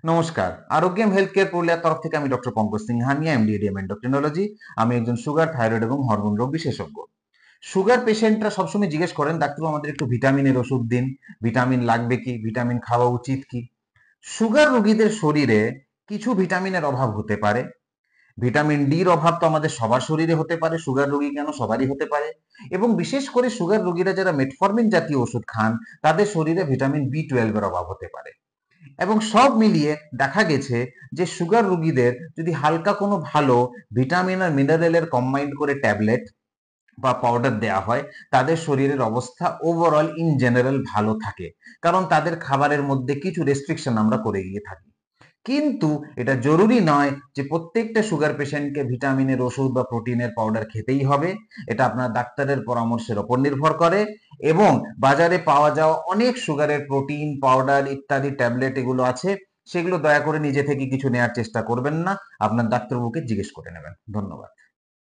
নমস্কার। Arogyam health care পুরুলিয়ার তরফ থেকে আমি ডক্টর পঙ্কজ সিংহানিয়া, এমডি/এডিএম এন্ডোক্রিনোলজি। আমি একজন সুগার, থাইরয়েড এবং হরমোন রোগ বিশেষজ্ঞ। সুগার পেশেন্টরা সবসময় জিজ্ঞেস করেন, ডাক্তারবাবু আমাদের একটু ভিটামিনের ওষুধ দিন। ভিটামিন লাগবে কি? ভিটামিন খাওয়া উচিত কি? সুগার রোগীদের শরীরে কিছু ভিটামিনের অভাব হতে পারে। ভিটামিন ডির অভাব তো আমাদের সবার শরীরে হতে পারে, সুগার রোগী কেন সবারই হতে পারে। এবং বিশেষ করে সুগার রোগীরা যারা মেটফরমিন জাতীয় ওষুধ খান, তাদের শরীরে ভিটামিন বি 12 এর অভাব হতে পারে। এবং সব মিলিয়ে দেখা গেছে যে সুগার রোগীদের যদি হালকা কোনো ভালো ভিটামিন আর মিনারেলের কম্বাইন্ড করে ট্যাবলেট বা পাউডার দেওয়া হয়, তাদের শরীরের অবস্থা ওভারঅল ইন জেনারেল ভালো থাকে। কারণ তাদের খাবারের মধ্যে কিছু রেস্ট্রিকশন আমরা করে গিয়ে থাকি। কিন্তু এটা জরুরি নয় যে প্রত্যেকটা সুগার পেশেন্টকে ভিটামিনের ওষুধ বা প্রোটিনের পাউডার খেতেই হবে। এটা আপনার ডাক্তারের পরামর্শের ওপর নির্ভর করে। এবং বাজারে পাওয়া যাওয়া অনেক সুগারের প্রোটিন পাউডার ইত্যাদি ট্যাবলেট এগুলো আছে, সেগুলো দয়া করে নিজে থেকে কিছু নেওয়ার চেষ্টা করবেন না। আপনার ডাক্তারবাবুকে জিজ্ঞেস করে নেবেন। ধন্যবাদ।